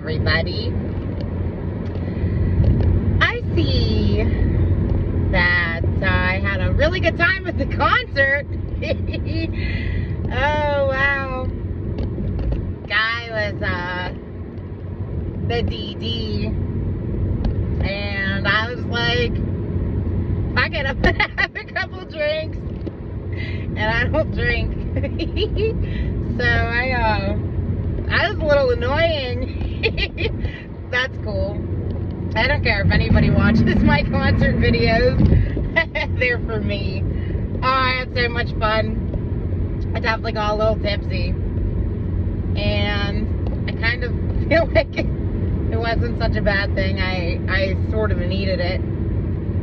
everybody. I see that I had a really good time at the concert. Oh, wow. Guy was the DD, and I was like, if I get up and have a couple drinks, and I don't drink, so I was a little annoying. That's cool. I don't care if anybody watches my concert videos. They're for me. Oh, I had so much fun. I definitely got a little tipsy. And I kind of feel like it wasn't such a bad thing. I sort of needed it.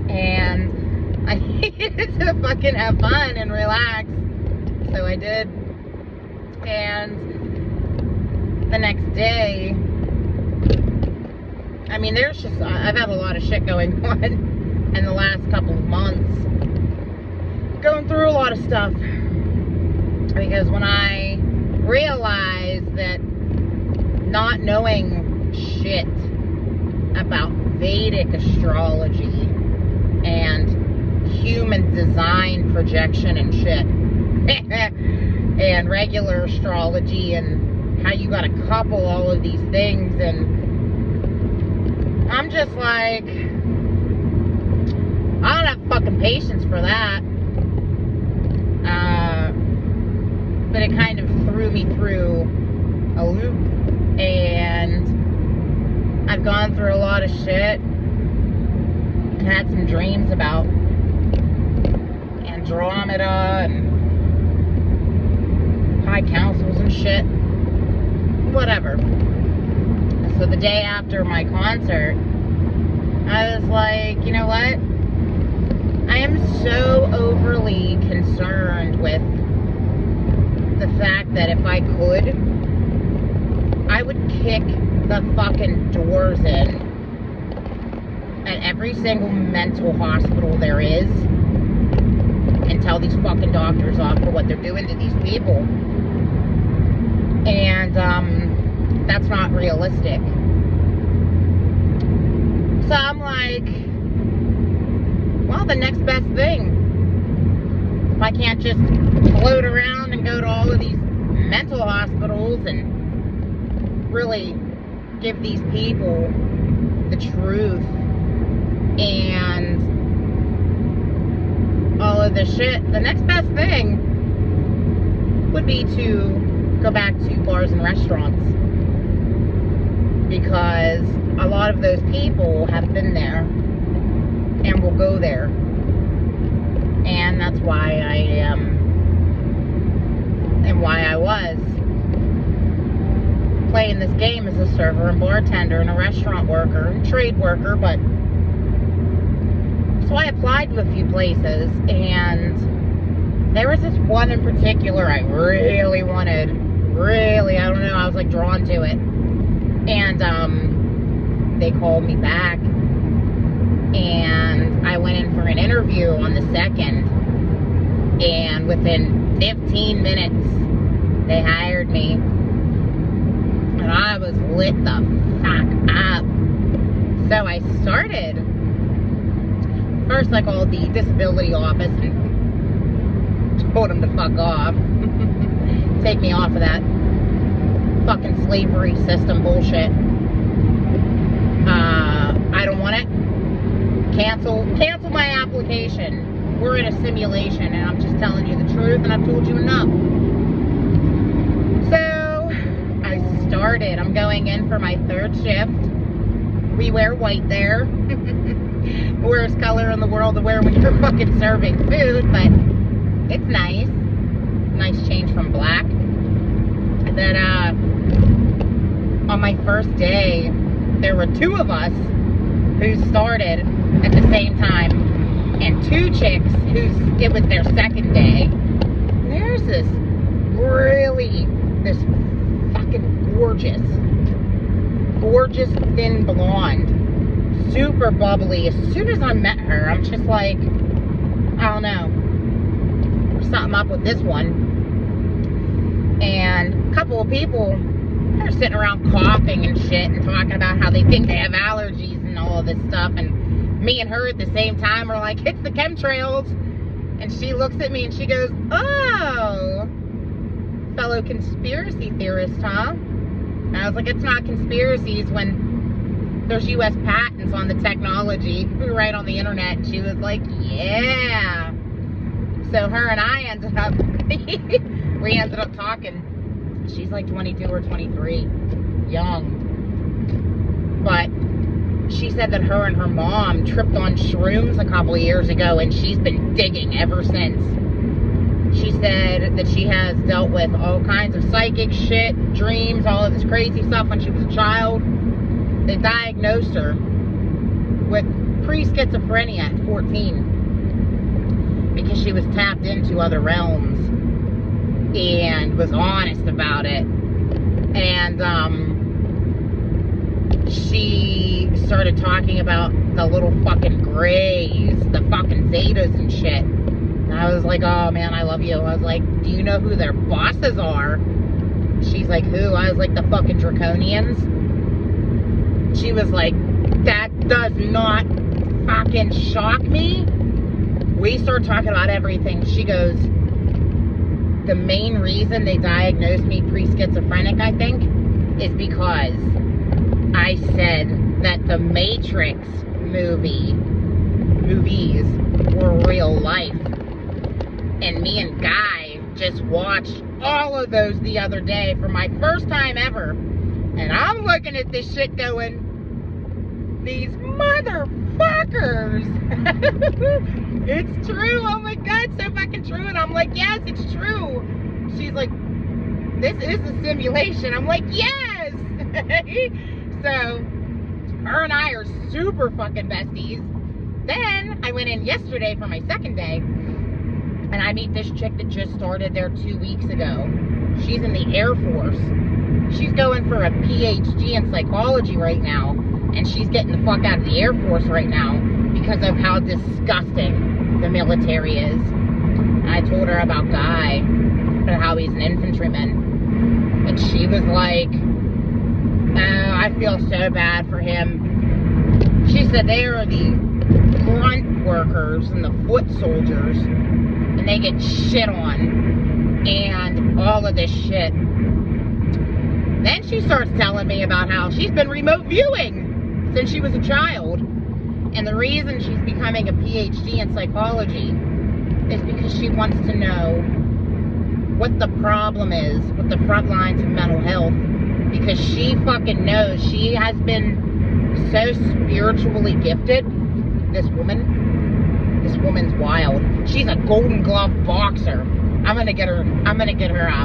And I needed to fucking have fun and relax. So I did. And the next day, I mean, there's just, I've had a lot of shit going on in the last couple of months. Going through a lot of stuff. Because when I realized that not knowing shit about Vedic astrology and human design projection and shit, and regular astrology and how you gotta couple all of these things, and I'm just like, I don't have fucking patience for that. But it kind of threw me through a loop, and I've gone through a lot of shit, had some dreams about Andromeda and high councils and shit, whatever. So the day after my concert, I was like, you know what? I am so overly concerned with the fact that if I could, I would kick the fucking doors in at every single mental hospital there is and tell these fucking doctors off for what they're doing to these people. And that's not realistic. So I'm like, well, the next best thing, if I can't just float around and go to all of these mental hospitals and really give these people the truth and all of this shit, the next best thing would be to go back to bars and restaurants, because a lot of those people have been there and will go there, and that's why I am and why I was playing this game as a server and bartender and a restaurant worker and trade worker. But so I applied to a few places, and there was this one in particular I really wanted. Really, I don't know, I was like drawn to it. And they called me back, and I went in for an interview on the 2nd, and within 15 minutes they hired me, and I was lit the fuck up. So I started, first I called the disability office and told them to fuck off. Take me off of that fucking slavery system bullshit. I don't want it. Cancel my application. We're in a simulation, and I'm just telling you the truth, and I've told you enough. So I started. I'm going in for my 3rd shift. We wear white there. Worst color in the world to wear when you're fucking serving food, but it's nice. Nice change from black. And then on my first day, there were 2 of us who started at the same time, and 2 chicks it was their 2nd day. And there's this fucking gorgeous thin blonde, super bubbly. As soon as I met her, I'm just like, I don't know, there's something up with this one. And a couple of people They're sitting around coughing and shit and talking about how they think they have allergies and all of this stuff. And me and her at the same time are like, it's the chemtrails. And she looks at me and she goes, oh, fellow conspiracy theorist, huh? And I was like, it's not conspiracies when there's U.S. patents on the technology right on the internet. And she was like, yeah. So her and I ended up, we ended up talking. She's like 22 or 23, young. But she said that her and her mom tripped on shrooms a couple of years ago, and she's been digging ever since. She said that she has dealt with all kinds of psychic shit, dreams, all of this crazy stuff when she was a child. They diagnosed her with pre-schizophrenia at 14 because she was tapped into other realms and was honest about it. And she started talking about the little fucking grays, the fucking zetas and shit. And I was like, oh man, I love you. I was like, do you know who their bosses are? She's like, who? I was like, the fucking draconians. She was like, that does not fucking shock me. We started talking about everything. She goes, the main reason they diagnosed me pre-schizophrenic, I think, is because I said that the Matrix movies were real life. And me and Guy just watched all of those the other day for my first time ever. And I'm looking at this shit going, these motherfuckers. It's true. Oh my God, so fucking true. And I'm like, yes, it's true. She's like, this is a simulation. I'm like, yes. So her and I are super fucking besties. Then I went in yesterday for my second day, and I meet this chick that just started there 2 weeks ago. She's in the Air Force. She's going for a PhD in psychology right now, and she's getting the fuck out of the Air Force right now because of how disgusting the military is. And I told her about Guy and how he's an infantryman, and she was like, oh, I feel so bad for him. She said they are the grunt workers and the foot soldiers, and they get shit on and all of this shit. Then she starts telling me about how she's been remote viewing since she was a child. And the reason she's becoming a PhD in psychology is because she wants to know what the problem is with the front lines of mental health. Because she fucking knows she has been so spiritually gifted. This woman's wild. She's a Golden Glove boxer. I'm gonna get her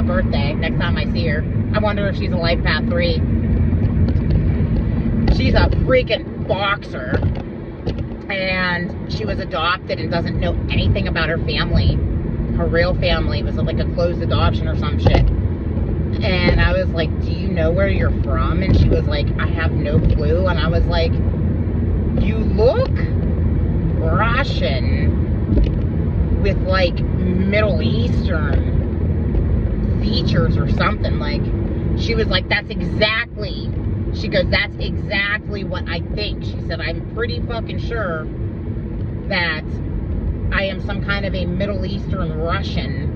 birthday next time I see her. I wonder if she's a Life Path 3. She's a freaking boxer. And she was adopted and doesn't know anything about her family. Her real family was like a closed adoption or some shit. And I was like, do you know where you're from? And she was like, I have no clue. And I was like, you look Russian with like Middle Eastern features or something. Like, she was like, that's exactly what I think. She said, I'm pretty fucking sure that I am some kind of a Middle Eastern Russian.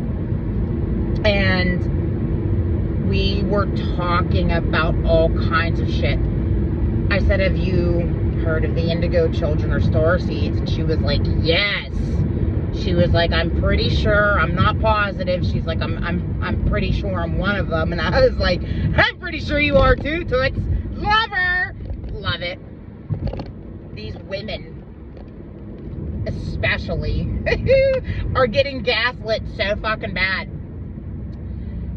And we were talking about all kinds of shit. I said, have you heard of the Indigo Children or Star Seeds? And she was like, yes. She was like, I'm pretty sure, I'm not positive. She's like, I'm pretty sure I'm one of them. And I was like, I'm pretty sure you are too, Toots. Love her. Love it. These women, especially, are getting gaslit so fucking bad.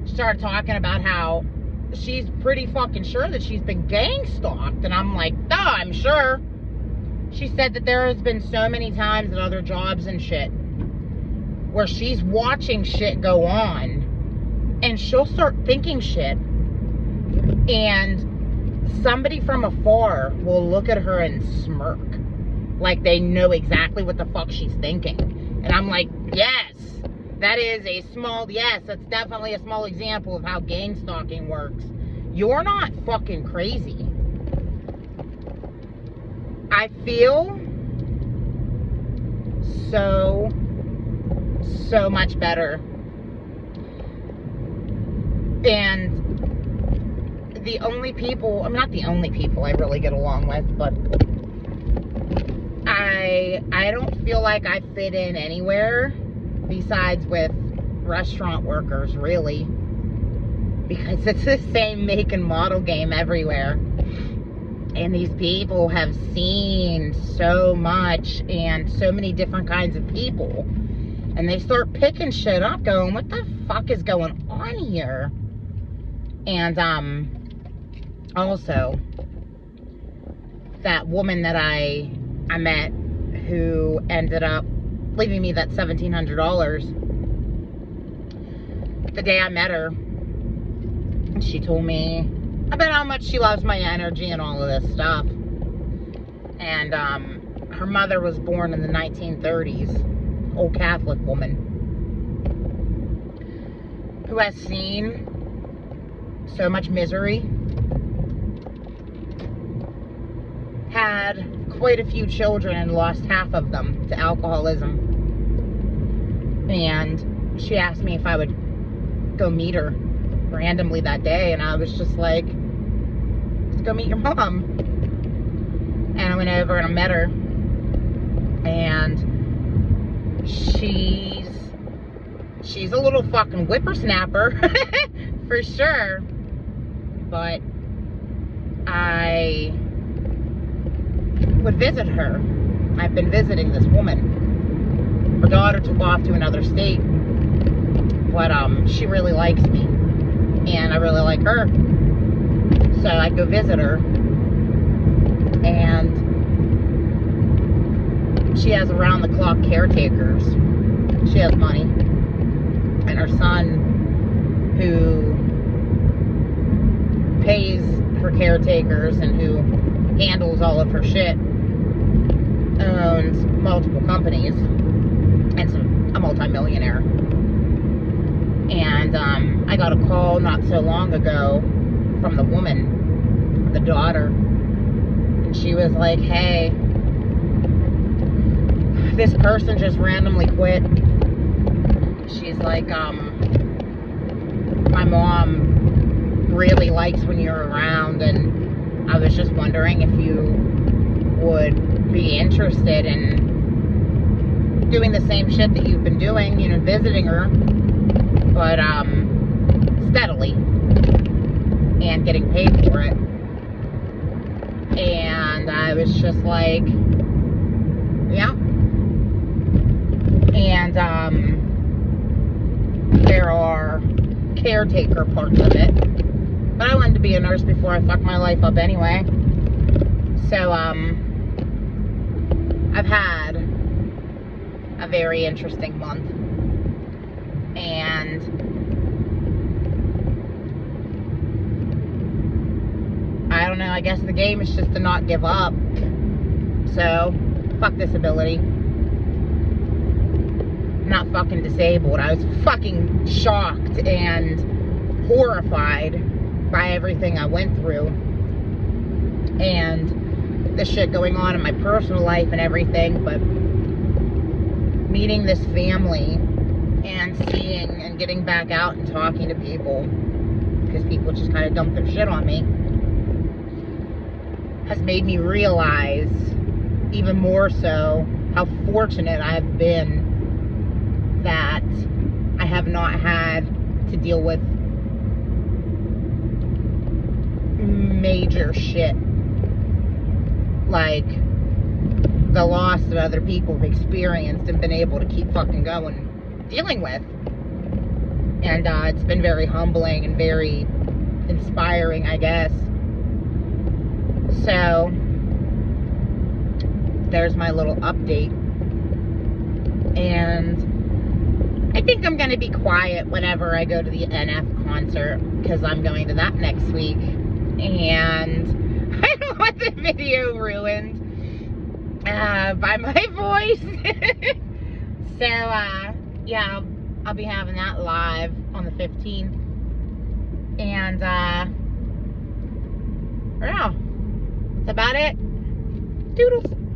Started talking about how she's pretty fucking sure that she's been gang stalked, and I'm like, oh, I'm sure. She said that there has been so many times at other jobs and shit where she's watching shit go on, and she'll start thinking shit, and somebody from afar will look at her and smirk like they know exactly what the fuck she's thinking. And I'm like, yes. That is a small, yes, that's definitely a small example of how gang stalking works. you're not fucking crazy. I feel so much better. And the only people, I'm not the only people I really get along with, but I don't feel like I fit in anywhere besides with restaurant workers, really, because it's the same make and model game everywhere. And these people have seen so much and so many different kinds of people, and they start picking shit up going, what the fuck is going on here? And also, that woman that I met who ended up leaving me that $1,700, the day I met her, she told me about how much she loves my energy and all of this stuff. And her mother was born in the 1930s, old Catholic woman, who has seen so much misery, had quite a few children and lost half of them to alcoholism. And she asked me if I would go meet her randomly that day, and I was just like, let's go meet your mom. And I went over and I met her, and she's a little fucking whippersnapper for sure, but I would visit her. I've been visiting this woman. Her daughter took off to another state, but she really likes me, and I really like her, so I go visit her. And she has around-the-clock caretakers. She has money, and her son, who pays her caretakers and who handles all of her shit, owns multiple companies, and a multi-millionaire. And I got a call not so long ago from the woman, the daughter, and she was like, hey, this person just randomly quit. She's like, my mom really likes when you're around, and I was just wondering if you would be interested in doing the same shit that you've been doing, you know, visiting her, but steadily, and getting paid for it. And I was just like, yeah. And there are caretaker parts of it, but I wanted to be a nurse before I fucked my life up anyway. So I've had a very interesting month, and I don't know, I guess the game is just to not give up. So fuck disability. I'm not fucking disabled. I was fucking shocked and horrified by everything I went through, and the shit going on in my personal life and everything. But meeting this family and seeing and getting back out and talking to people, because people just kind of dump their shit on me, has made me realize even more so how fortunate I've been that I have not had to deal with major shit like the loss that other people have experienced and been able to keep fucking going dealing with. And it's been very humbling and very inspiring, I guess. So there's my little update. And I think I'm going to be quiet whenever I go to the NF concert, because I'm going to that next week, and I don't want the video ruined by my voice. So yeah, I'll be having that live on the 15th, and yeah, that's about it. Doodles.